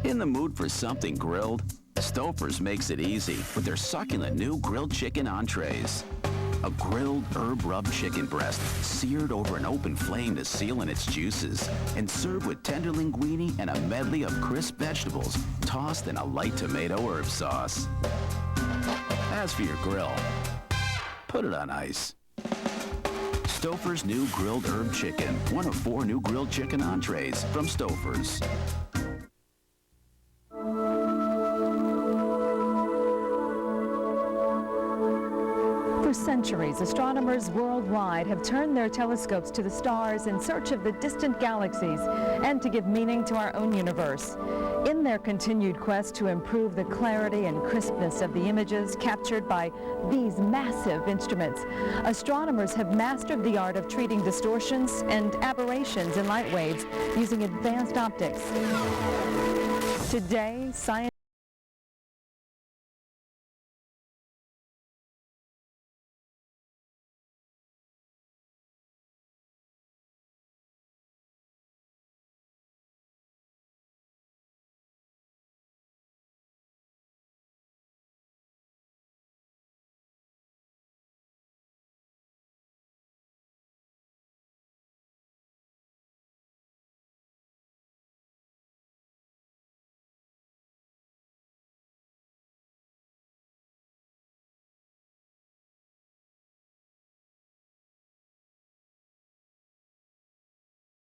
In the mood for something grilled? Stouffer's makes it easy with their succulent new grilled chicken entrees. A grilled herb rub chicken breast seared over an open flame to seal in its juices and served with tender linguine and a medley of crisp vegetables tossed in a light tomato herb sauce. As for your grill, put it on ice. Stouffer's new grilled herb chicken, one of 4 new grilled chicken entrees from Stouffer's. For centuries, astronomers worldwide have turned their telescopes to the stars in search of the distant galaxies and to give meaning to our own universe. In their continued quest to improve the clarity and crispness of the images captured by these massive instruments, astronomers have mastered the art of treating distortions and aberrations in light waves using advanced optics. Today, science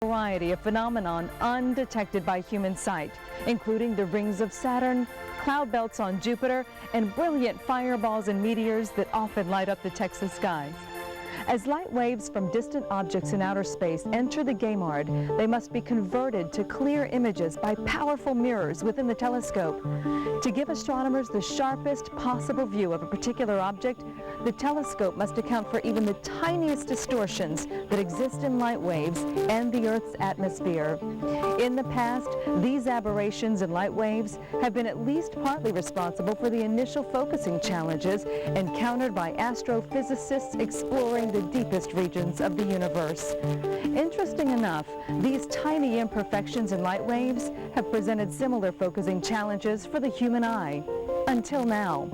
variety of phenomenon undetected by human sight, including the rings of Saturn, cloud belts on Jupiter, and brilliant fireballs and meteors that often light up the Texas skies. As light waves from distant objects in outer space enter the gamard, they must be converted to clear images by powerful mirrors within the telescope. To give astronomers the sharpest possible view of a particular object, the telescope must account for even the tiniest distortions that exist in light waves and the Earth's atmosphere. In the past, these aberrations in light waves have been at least partly responsible for the initial focusing challenges encountered by astrophysicists exploring the deepest regions of the universe. Interesting enough, these tiny imperfections in light waves have presented similar focusing challenges for the human eye. Until now.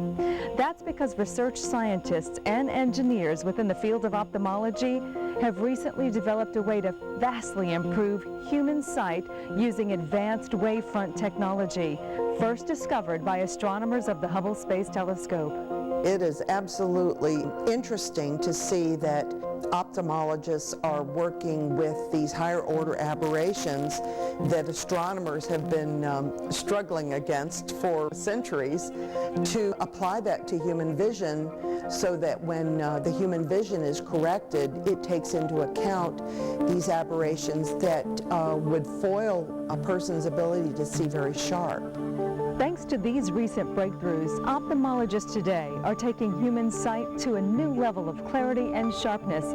That's because research scientists and engineers within the field of ophthalmology have recently developed a way to vastly improve human sight using advanced wavefront technology, first discovered by astronomers of the Hubble Space Telescope. It is absolutely interesting to see that ophthalmologists are working with these higher order aberrations that astronomers have been struggling against for centuries, to apply that to human vision so that when the human vision is corrected, it takes into account these aberrations that would foil a person's ability to see very sharp. Thanks to these recent breakthroughs, ophthalmologists today are taking human sight to a new level of clarity and sharpness.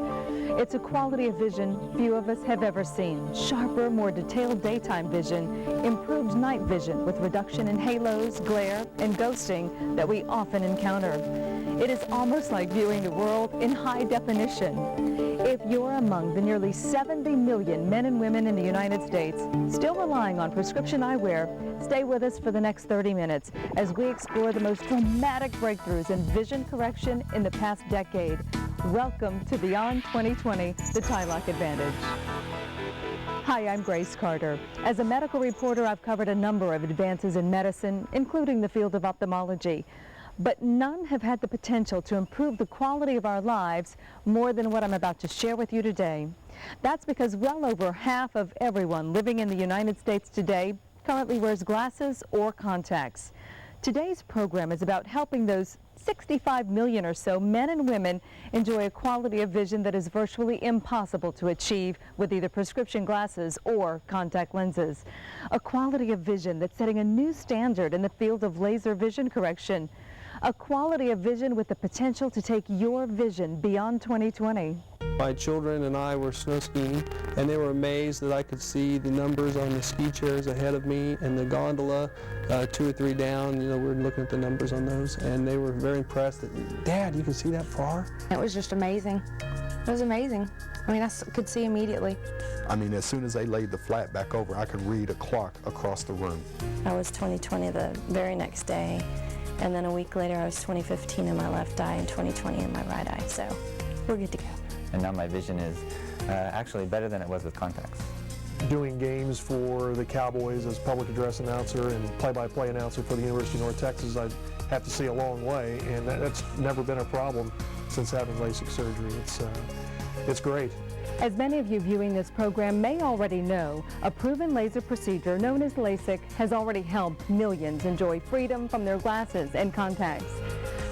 It's a quality of vision few of us have ever seen. Sharper, more detailed daytime vision, improved night vision with reduction in halos, glare, and ghosting that we often encounter. It is almost like viewing the world in high definition. If you're among the nearly 70 million men and women in the United States still relying on prescription eyewear, stay with us for the next 30 minutes as we explore the most dramatic breakthroughs in vision correction in the past decade. Welcome to Beyond 2020, the TYLOCK Advantage. Hi, I'm Grace Carter. As a medical reporter, I've covered a number of advances in medicine, including the field of ophthalmology. But none have had the potential to improve the quality of our lives more than what I'm about to share with you today. That's because well over half of everyone living in the United States today currently wears glasses or contacts. Today's program is about helping those 65 million or so men and women enjoy a quality of vision that is virtually impossible to achieve with either prescription glasses or contact lenses. A quality of vision that's setting a new standard in the field of laser vision correction. A quality of vision with the potential to take your vision beyond 2020. My children and I were snow skiing, and they were amazed that I could see the numbers on the ski chairs ahead of me and the gondola 2 or 3 down. You know, we were looking at the numbers on those, and they were very impressed that, Dad, you can see that far? It was just amazing. It was amazing. I mean, I could see immediately. I mean, as soon as they laid the flap back over, I could read a clock across the room. I was 20/20 the very next day, and then a week later I was 20/15 in my left eye and 20/20 in my right eye, so we're good to go. And now my vision is actually better than it was with contacts. Doing games for the Cowboys as public address announcer and play-by-play announcer for the University of North Texas, I have to see a long way, and that's never been a problem since having LASIK surgery. It's great. As many of you viewing this program may already know, a proven laser procedure known as LASIK has already helped millions enjoy freedom from their glasses and contacts.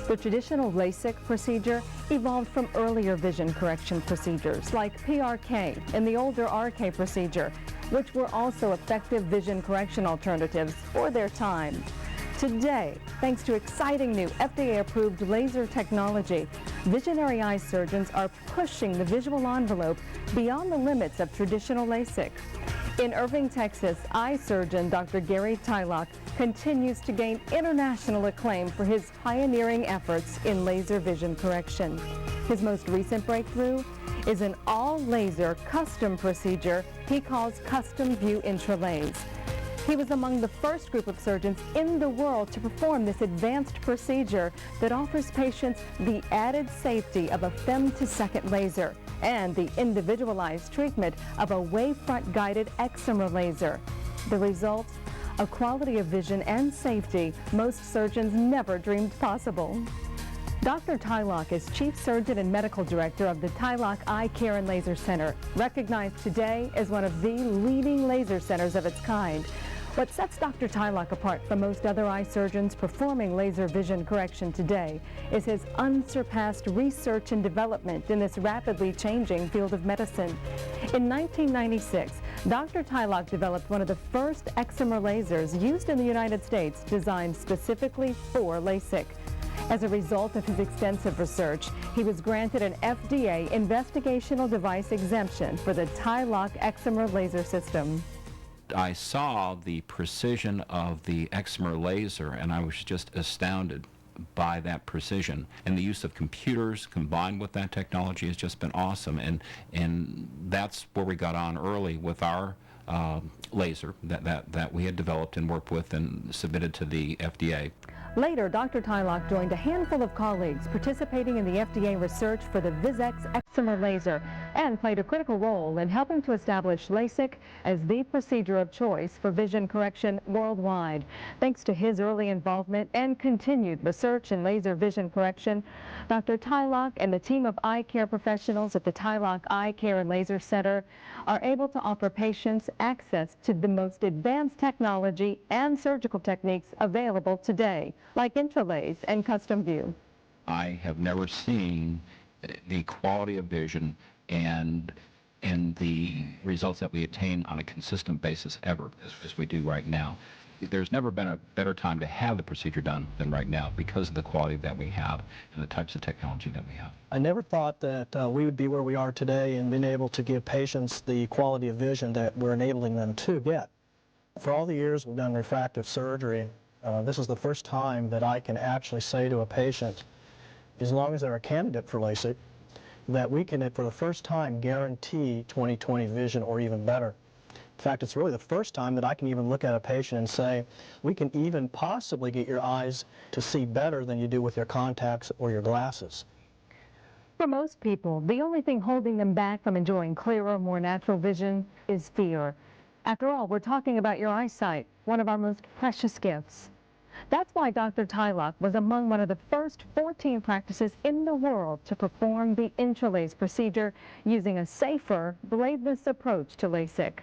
The traditional LASIK procedure evolved from earlier vision correction procedures like PRK and the older RK procedure, which were also effective vision correction alternatives for their time. Today, thanks to exciting new FDA-approved laser technology, visionary eye surgeons are pushing the visual envelope beyond the limits of traditional LASIK. In Irving, Texas, eye surgeon Dr. Gary TYLOCK continues to gain international acclaim for his pioneering efforts in laser vision correction. His most recent breakthrough is an all-laser custom procedure he calls Custom View Intralaser. He was among the first group of surgeons in the world to perform this advanced procedure that offers patients the added safety of a femtosecond laser and the individualized treatment of a wavefront-guided excimer laser. The result? A quality of vision and safety most surgeons never dreamed possible. Dr. TYLOCK is Chief Surgeon and Medical Director of the TYLOCK Eye Care and Laser Center, recognized today as one of the leading laser centers of its kind. What sets Dr. TYLOCK apart from most other eye surgeons performing laser vision correction today is his unsurpassed research and development in this rapidly changing field of medicine. In 1996, Dr. TYLOCK developed one of the first excimer lasers used in the United States designed specifically for LASIK. As a result of his extensive research, he was granted an FDA investigational device exemption for the TYLOCK excimer laser system. I saw the precision of the excimer laser, and I was just astounded by that precision. And the use of computers combined with that technology has just been awesome. And that's where we got on early with our laser that we had developed and worked with and submitted to the FDA. Later, Dr. TYLOCK joined a handful of colleagues participating in the FDA research for the VISX excimer laser and played a critical role in helping to establish LASIK as the procedure of choice for vision correction worldwide. Thanks to his early involvement and continued research in laser vision correction, Dr. TYLOCK and the team of eye care professionals at the TYLOCK Eye Care and Laser Center are able to offer patients access to the most advanced technology and surgical techniques available today, like Intralaser and Custom View. I have never seen the quality of vision and the results that we attain on a consistent basis ever as we do right now. There's never been a better time to have the procedure done than right now because of the quality that we have and the types of technology that we have. I never thought that we would be where we are today and being able to give patients the quality of vision that we're enabling them to get. For all the years we've done refractive surgery, this is the first time that I can actually say to a patient, as long as they're a candidate for LASIK, that we can, for the first time, guarantee 20/20 vision or even better. In fact, it's really the first time that I can even look at a patient and say, we can even possibly get your eyes to see better than you do with your contacts or your glasses. For most people, the only thing holding them back from enjoying clearer, more natural vision is fear. After all, we're talking about your eyesight, one of our most precious gifts. That's why Dr. TYLOCK was among one of the first 14 practices in the world to perform the Intralaser procedure using a safer, bladeless approach to LASIK.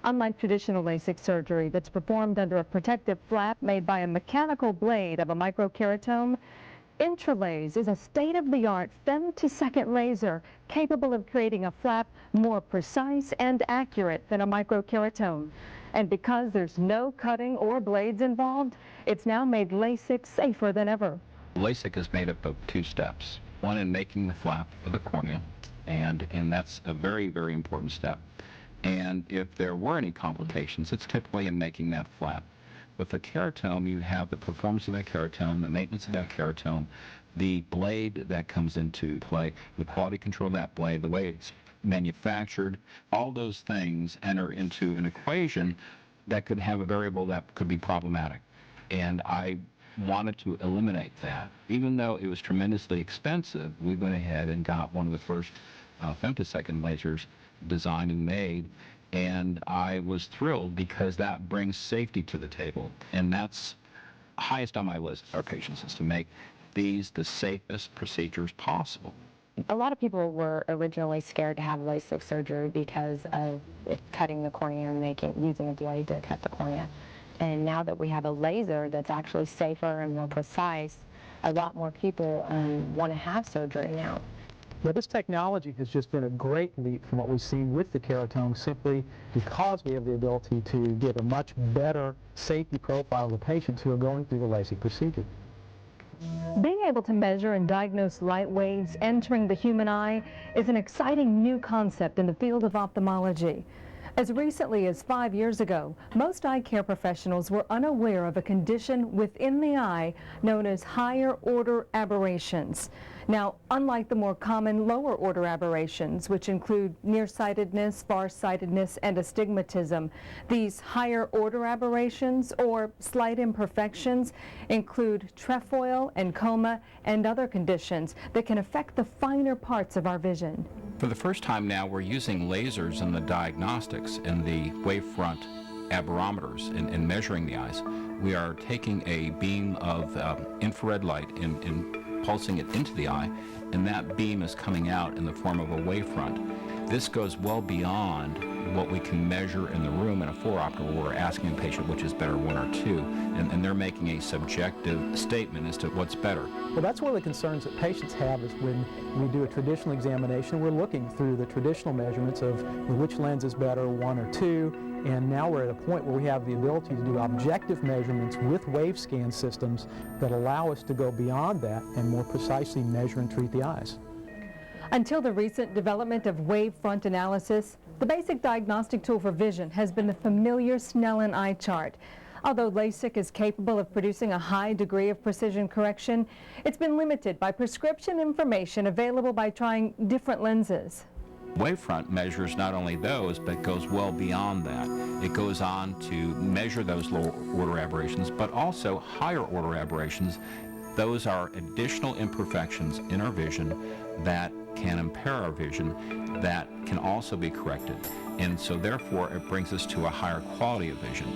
Unlike traditional LASIK surgery that's performed under a protective flap made by a mechanical blade of a microkeratome, Intralaser is a state-of-the-art femtosecond laser capable of creating a flap more precise and accurate than a microkeratome. And because there's no cutting or blades involved, it's now made LASIK safer than ever. LASIK is made up of 2 steps. One in making the flap of the cornea, and that's a very, very important step. And if there were any complications, it's typically in making that flap. With the keratome, you have the performance of that keratome, the maintenance of that keratome, the blade that comes into play, the quality control of that blade, the way it's manufactured. All those things enter into an equation that could have a variable that could be problematic. And I wanted to eliminate that. Even though it was tremendously expensive, we went ahead and got one of the first femtosecond lasers designed and made, and I was thrilled because that brings safety to the table, and that's highest on my list of our patients, is to make these the safest procedures possible. A lot of people were originally scared to have LASIK surgery because of it cutting the cornea and using a blade to cut the cornea. And now that we have a laser that's actually safer and more precise, a lot more people want to have surgery now. But this technology has just been a great leap from what we've seen with the keratome, simply because we have the ability to get a much better safety profile of the patients who are going through the LASIK procedure. Being able to measure and diagnose light waves entering the human eye is an exciting new concept in the field of ophthalmology. As recently as 5 years ago, most eye care professionals were unaware of a condition within the eye known as higher order aberrations. Now, unlike the more common lower order aberrations, which include nearsightedness, farsightedness, and astigmatism, these higher order aberrations, or slight imperfections, include trefoil and coma and other conditions that can affect the finer parts of our vision. For the first time now, we're using lasers in the diagnostics in the wavefront aberrometers in measuring the eyes. We are taking a beam of infrared light and pulsing it into the eye, and that beam is coming out in the form of a wavefront. This goes well beyond what we can measure in the room in a 4-optical where we're asking the patient which is better, 1 or 2, and they're making a subjective statement as to what's better. Well, that's one of the concerns that patients have is when we do a traditional examination, we're looking through the traditional measurements of which lens is better, 1 or 2, and now we're at a point where we have the ability to do objective measurements with wave scan systems that allow us to go beyond that and more precisely measure and treat the eyes. Until the recent development of wavefront analysis, the basic diagnostic tool for vision has been the familiar Snellen eye chart. Although LASIK is capable of producing a high degree of precision correction, it's been limited by prescription information available by trying different lenses. Wavefront measures not only those, but goes well beyond that. It goes on to measure those lower order aberrations, but also higher order aberrations. Those are additional imperfections in our vision that can impair our vision that can also be corrected. And so therefore it brings us to a higher quality of vision.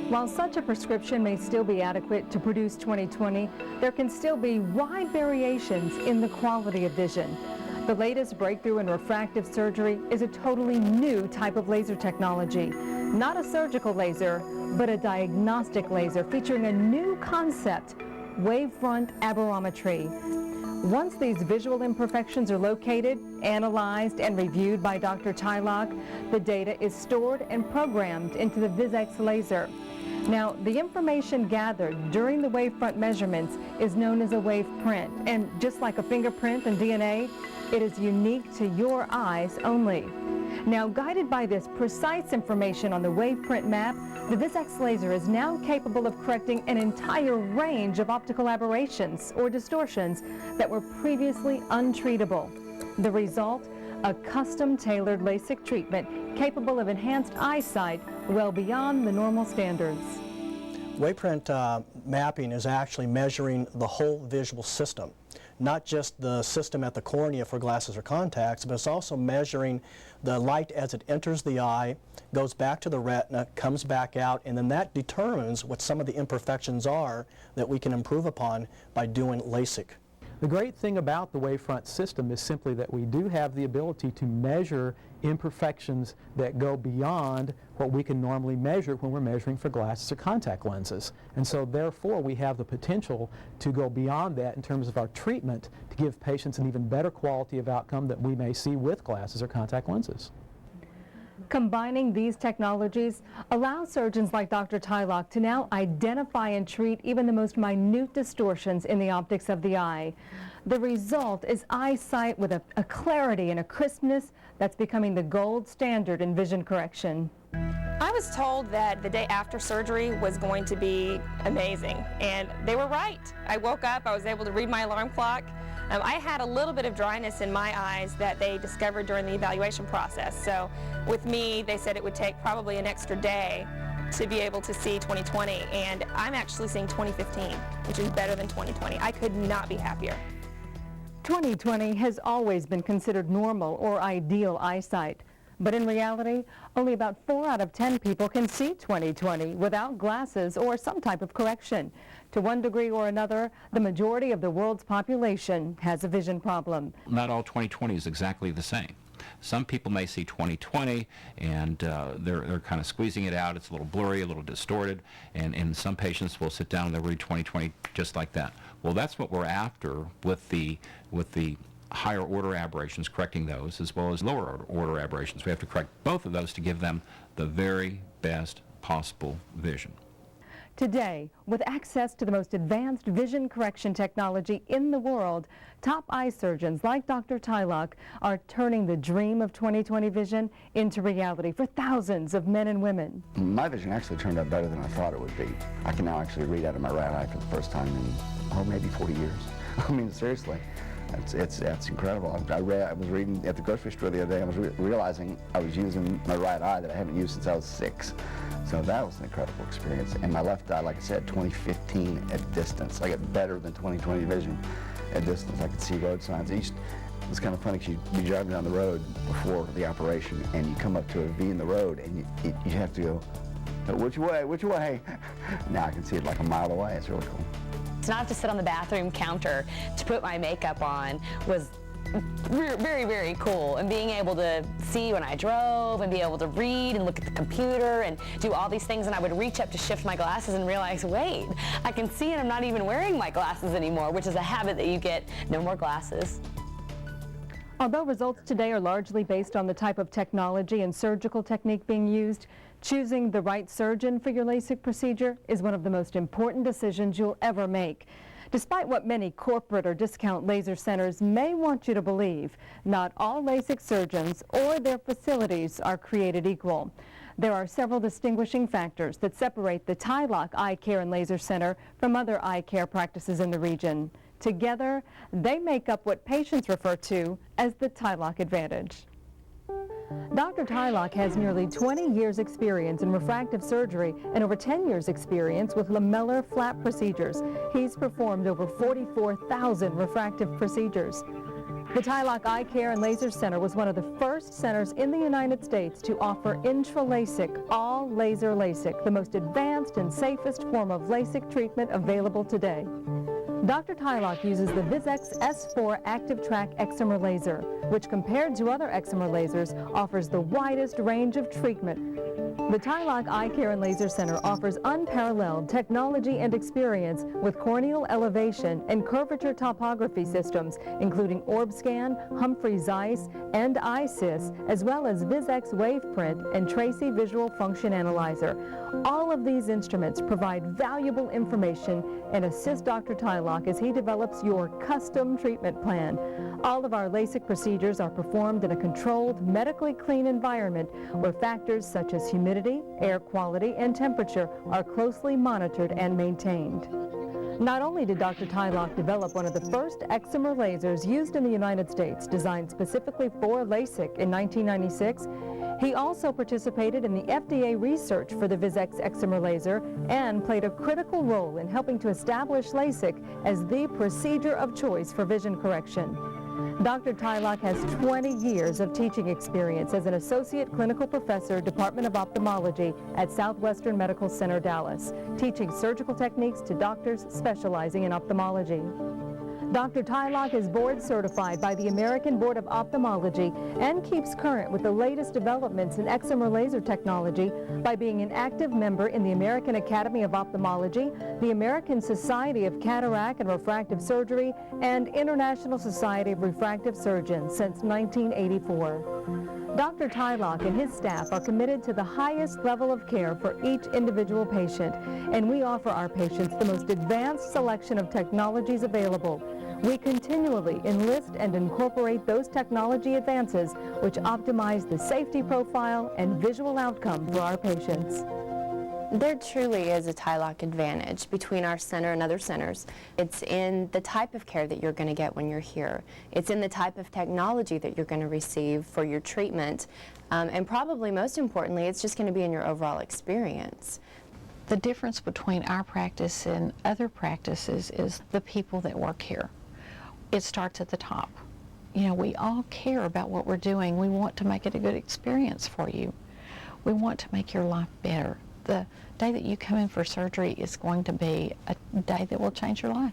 While such a prescription may still be adequate to produce 20/20, there can still be wide variations in the quality of vision. The latest breakthrough in refractive surgery is a totally new type of laser technology. Not a surgical laser, but a diagnostic laser featuring a new concept, wavefront aberrometry. Once these visual imperfections are located, analyzed, and reviewed by Dr. TYLOCK, the data is stored and programmed into the VisX laser. Now, the information gathered during the wavefront measurements is known as a wave print, and just like a fingerprint and DNA, it is unique to your eyes only. Now, guided by this precise information on the waveprint map, the VisX laser is now capable of correcting an entire range of optical aberrations or distortions that were previously untreatable. The result? A custom-tailored LASIK treatment capable of enhanced eyesight well beyond the normal standards. Waveprint mapping is actually measuring the whole visual system, not just the system at the cornea for glasses or contacts, but it's also measuring the light as it enters the eye, goes back to the retina, comes back out, and then that determines what some of the imperfections are that we can improve upon by doing LASIK. The great thing about the wavefront system is simply that we do have the ability to measure imperfections that go beyond what we can normally measure when we're measuring for glasses or contact lenses. And so therefore we have the potential to go beyond that in terms of our treatment to give patients an even better quality of outcome that we may see with glasses or contact lenses. Combining these technologies allows surgeons like Dr. TYLOCK to now identify and treat even the most minute distortions in the optics of the eye. The result is eyesight with a clarity and a crispness that's becoming the gold standard in vision correction. I was told that the day after surgery was going to be amazing, and they were right. I woke up, I was able to read my alarm clock. I had a little bit of dryness in my eyes that they discovered during the evaluation process. So with me, they said it would take probably an extra day to be able to see 20/20, and I'm actually seeing 20/15, which is better than 20/20. I could not be happier. 20/20 has always been considered normal or ideal eyesight. But in reality, only about 4 out of 10 people can see 20/20 without glasses or some type of correction. To one degree or another, the majority of the world's population has a vision problem. Not all 20/20 is exactly the same. Some people may see 20/20 and they're kind of squeezing it out. It's a little blurry, a little distorted, and some patients will sit down and they'll read 20/20 just like that. Well, that's what we're after with the higher order aberrations, correcting those, as well as lower order aberrations. We have to correct both of those to give them the very best possible vision. Today, with access to the most advanced vision correction technology in the world, top eye surgeons like Dr. TYLOCK are turning the dream of 20/20 vision into reality for thousands of men and women. My vision actually turned out better than I thought it would be. I can now actually read out of my right eye for the first time in, maybe 40 years. I mean, seriously. It's incredible. I was reading at the grocery store the other day. I was realizing I was using my right eye that I haven't used since I was 6. So that was an incredible experience. And my left eye, like I said, 20/15 at distance. I got better than 20/20 vision at distance. I could see road signs. It was kind of funny because you'd be driving down the road before the operation and you come up to a V in the road and you have to go, which way, which way? Now I can see it like a mile away. It's really cool. To not have to sit on the bathroom counter to put my makeup on was very, very cool. And being able to see when I drove and be able to read and look at the computer and do all these things, and I would reach up to shift my glasses and realize, wait, I can see and I'm not even wearing my glasses anymore, which is a habit that you get. No more glasses. Although results today are largely based on the type of technology and surgical technique being used, choosing the right surgeon for your LASIK procedure is one of the most important decisions you'll ever make. Despite what many corporate or discount laser centers may want you to believe, not all LASIK surgeons or their facilities are created equal. There are several distinguishing factors that separate the TYLOCK Eye Care and Laser Center from other eye care practices in the region. Together, they make up what patients refer to as the TYLOCK Advantage. Dr. TYLOCK has nearly 20 years experience in refractive surgery and over 10 years experience with lamellar flap procedures. He's performed over 44,000 refractive procedures. The TYLOCK Eye Care and Laser Center was one of the first centers in the United States to offer intra-LASIK, all laser LASIK, the most advanced and safest form of LASIK treatment available today. Dr. TYLOCK uses the VISX S4 Active Track excimer laser, which compared to other excimer lasers offers the widest range of treatment. The TYLOCK Eye Care and Laser Center offers unparalleled technology and experience with corneal elevation and curvature topography systems, including OrbScan, Humphrey Zeiss, and ISIS, as well as VISX WavePrint and Tracy Visual Function Analyzer. All of these instruments provide valuable information and assist Dr. TYLOCK as he develops your custom treatment plan. All of our LASIK procedures are performed in a controlled, medically clean environment where factors such as humidity, air quality, and temperature are closely monitored and maintained. Not only did Dr. TYLOCK develop one of the first excimer lasers used in the United States, designed specifically for LASIK in 1996, he also participated in the FDA research for the VISX excimer laser and played a critical role in helping to establish LASIK as the procedure of choice for vision correction. Dr. TYLOCK has 20 years of teaching experience as an associate clinical professor, Department of Ophthalmology at Southwestern Medical Center, Dallas, teaching surgical techniques to doctors specializing in ophthalmology. Dr. TYLOCK is board certified by the American Board of Ophthalmology and keeps current with the latest developments in excimer laser technology by being an active member in the American Academy of Ophthalmology, the American Society of Cataract and Refractive Surgery, and International Society of Refractive Surgeons since 1984. Dr. TYLOCK and his staff are committed to the highest level of care for each individual patient, and we offer our patients the most advanced selection of technologies available. We continually enlist and incorporate those technology advances which optimize the safety profile and visual outcome for our patients. There truly is a TYLOCK advantage between our center and other centers. It's in the type of care that you're going to get when you're here. It's in the type of technology that you're going to receive for your treatment. And probably most importantly, it's just going to be in your overall experience. The difference between our practice and other practices is the people that work here. It starts at the top. You know, we all care about what we're doing. We want to make it a good experience for you. We want to make your life better. The day that you come in for surgery is going to be a day that will change your life.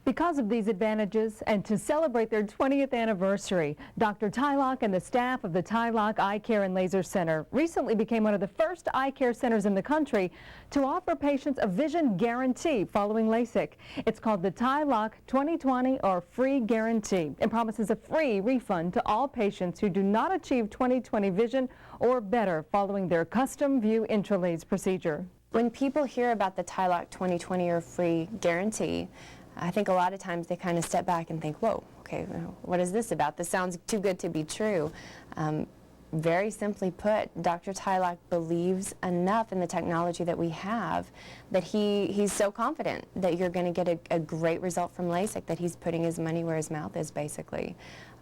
Because of these advantages, and to celebrate their 20th anniversary, Dr. TYLOCK and the staff of the TYLOCK Eye Care and Laser Center recently became one of the first eye care centers in the country to offer patients a vision guarantee following LASIK. It's called the TYLOCK 20/20 or Free Guarantee and promises a free refund to all patients who do not achieve 20/20 vision or better following their custom view intralaser procedure. When people hear about the TYLOCK 20/20 or Free Guarantee, I think a lot of times they kind of step back and think, whoa, okay, what is this about? This sounds too good to be true. Very simply put, Dr. TYLOCK believes enough in the technology that we have that he's so confident that you're going to get a great result from LASIK that he's putting his money where his mouth is, basically.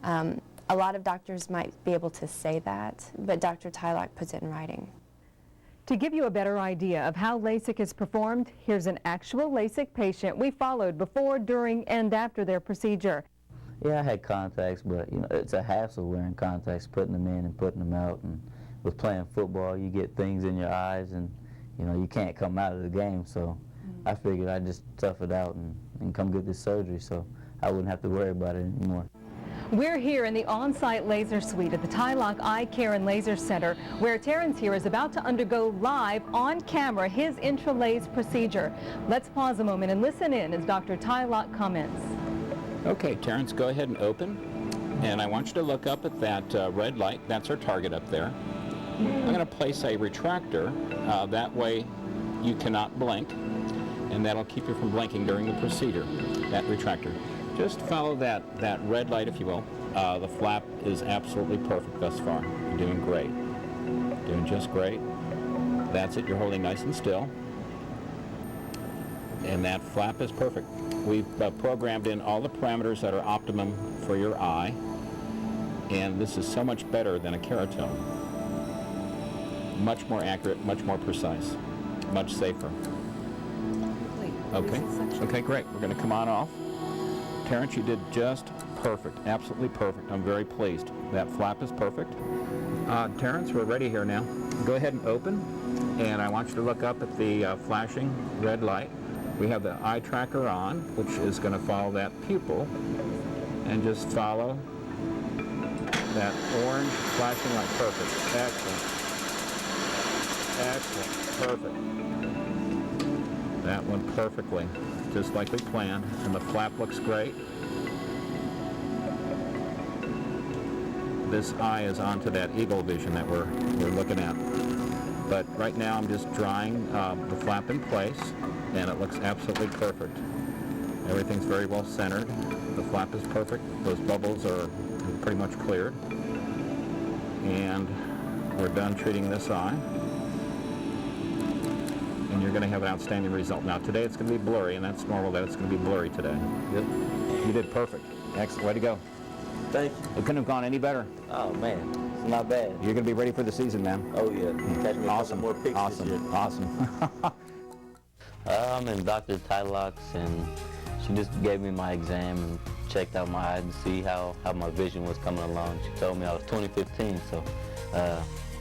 A lot of doctors might be able to say that, but Dr. TYLOCK puts it in writing. To give you a better idea of how LASIK is performed, here's an actual LASIK patient we followed before, during, and after their procedure. Yeah, I had contacts, but you know, it's a hassle wearing contacts, putting them in and putting them out. And with playing football, you get things in your eyes, and you know, you can't come out of the game. So I figured I'd just tough it out and come get this surgery, so I wouldn't have to worry about it anymore. We're here in the on-site laser suite at the TYLOCK Eye Care and Laser Center, where Terrence here is about to undergo live on camera his intralaser procedure. Let's pause a moment and listen in as Dr. TYLOCK comments. Okay, Terrence, go ahead and open. And I want you to look up at that red light. That's our target up there. I'm going to place a retractor. That way you cannot blink, and that'll keep you from blinking during the procedure, that retractor. Just follow that red light, if you will. The flap is absolutely perfect thus far. You're doing great. Doing just great. That's it. You're holding nice and still. And that flap is perfect. We've programmed in all the parameters that are optimum for your eye. And this is so much better than a keratome. Much more accurate, much more precise, much safer. Okay. Okay, great. We're going to come on off. Terrence, you did just perfect, absolutely perfect. I'm very pleased. That flap is perfect. Terrence, we're ready here now. Go ahead and open, and I want you to look up at the flashing red light. We have the eye tracker on, which is going to follow that pupil, and just follow that orange flashing light. Perfect. Excellent. Perfect. That went perfectly, just like we planned, and the flap looks great. This eye is onto that eagle vision that we're looking at. But right now I'm just drying the flap in place, and it looks absolutely perfect. Everything's very well centered. The flap is perfect. Those bubbles are pretty much cleared. And we're done treating this eye. And you're going to have an outstanding result. Now today it's going to be blurry, and that's normal that it's going to be blurry today. Yep. You did perfect. Excellent. Way to go. Thank you. It couldn't have gone any better. Oh man, it's not bad. You're going to be ready for the season, man. Oh yeah. Catch me awesome. More pictures. Awesome. I'm in Dr. TYLOCK's, and she just gave me my exam and checked out my eyes to see how my vision was coming along. She told me I was 20/15, so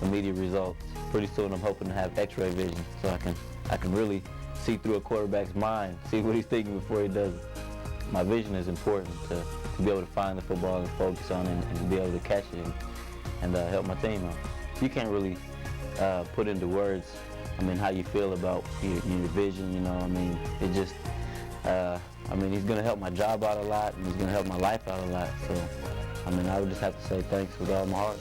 immediate results. Pretty soon I'm hoping to have X-ray vision, so I can really see through a quarterback's mind, see what he's thinking before he does it. My vision is important to be able to find the football and focus on it, and to be able to catch it and help my team out. You can't really put into words, I mean, how you feel about your vision, you know. I mean, it just, I mean, he's going to help my job out a lot, and he's going to help my life out a lot. So, I mean, I would just have to say thanks with all my heart.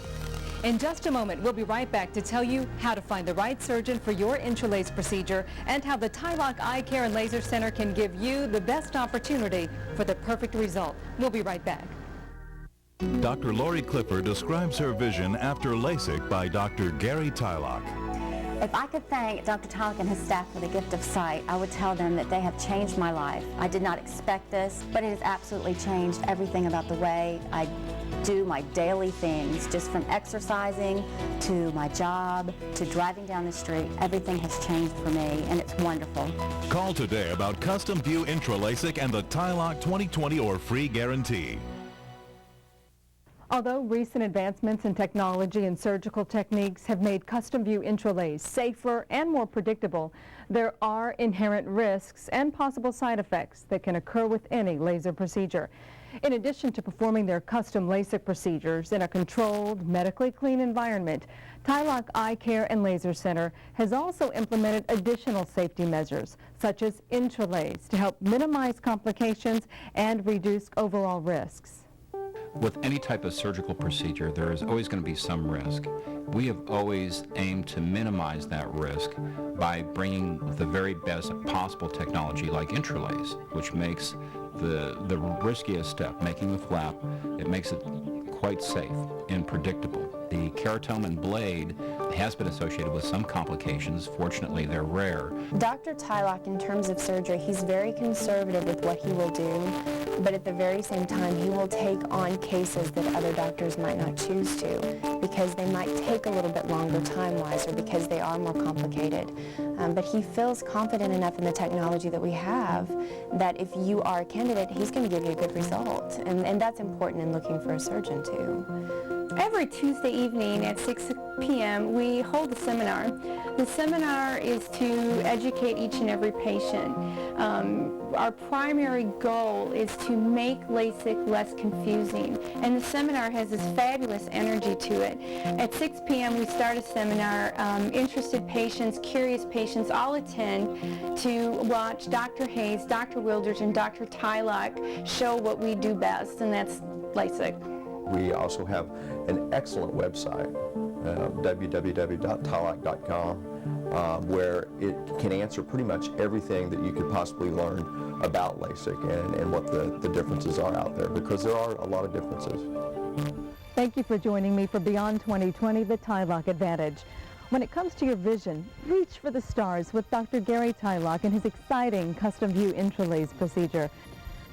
In just a moment, we'll be right back to tell you how to find the right surgeon for your intralace procedure and how the TYLOCK Eye Care and Laser Center can give you the best opportunity for the perfect result. We'll be right back. Dr. Lori Clifford describes her vision after LASIK by Dr. Gary TYLOCK. If I could thank Dr. TYLOCK and his staff for the gift of sight, I would tell them that they have changed my life. I did not expect this, but it has absolutely changed everything about the way I do my daily things, just from exercising to my job to driving down the street. Everything has changed for me, and it's wonderful. Call today about Custom View Intra-LASIK and the TYLOCK 2020 or free guarantee. Although recent advancements in technology and surgical techniques have made custom view intralace safer and more predictable, there are inherent risks and possible side effects that can occur with any laser procedure. In addition to performing their custom LASIK procedures in a controlled, medically clean environment, TYLOCK Eye Care and Laser Center has also implemented additional safety measures, such as intralace, to help minimize complications and reduce overall risks. With any type of surgical procedure, there is always going to be some risk. We have always aimed to minimize that risk by bringing the very best possible technology like intralace, which makes the riskiest step, making the flap, it makes it quite safe and predictable. The keratome and blade has been associated with some complications. Fortunately, they're rare. Dr. TYLOCK, in terms of surgery, he's very conservative with what he will do, but at the very same time, he will take on cases that other doctors might not choose to because they might take a little bit longer time-wise or because they are more complicated. But he feels confident enough in the technology that we have that if you are a candidate, he's going to give you a good result. And that's important in looking for a surgeon, too. Every Tuesday evening at 6 p.m. we hold a seminar. The seminar is to educate each and every patient. Our primary goal is to make LASIK less confusing, and the seminar has this fabulous energy to it. At 6 p.m. we start a seminar. Interested patients, curious patients all attend to watch Dr. Hayes, Dr. Wilders, and Dr. TYLOCK show what we do best, and that's LASIK. We also have an excellent website, www.tylock.com, where it can answer pretty much everything that you could possibly learn about LASIK and what the differences are out there, because there are a lot of differences. Thank you for joining me for Beyond 2020, the TYLOCK Advantage. When it comes to your vision, reach for the stars with Dr. Gary TYLOCK and his exciting custom view intralace procedure.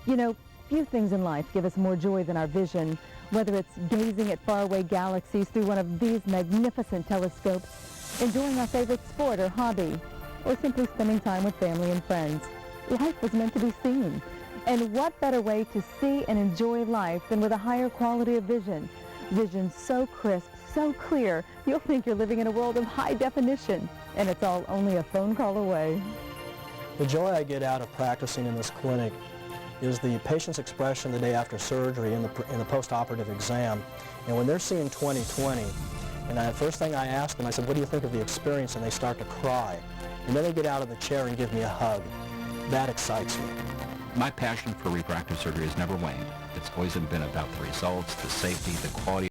You know, few things in life give us more joy than our vision. Whether it's gazing at faraway galaxies through one of these magnificent telescopes, enjoying our favorite sport or hobby, or simply spending time with family and friends. Life was meant to be seen. And what better way to see and enjoy life than with a higher quality of vision? Vision so crisp, so clear, you'll think you're living in a world of high definition. And it's all only a phone call away. The joy I get out of practicing in this clinic is the patient's expression the day after surgery in the post-operative exam. And when they're seeing 20/20, and the first thing I ask them, I said, what do you think of the experience? And they start to cry. And then they get out of the chair and give me a hug. That excites me. My passion for refractive surgery has never waned. It's always been about the results, the safety, the quality.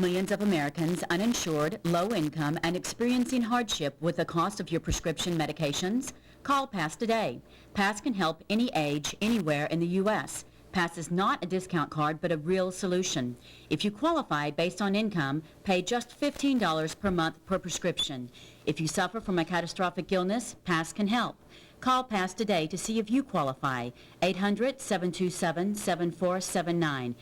Millions of Americans uninsured, low income, and experiencing hardship with the cost of your prescription medications? Call PASS today. PASS can help any age, anywhere in the U.S. PASS is not a discount card, but a real solution. If you qualify based on income, pay just $15 per month per prescription. If you suffer from a catastrophic illness, PASS can help. Call PASS today to see if you qualify. 800-727-7479.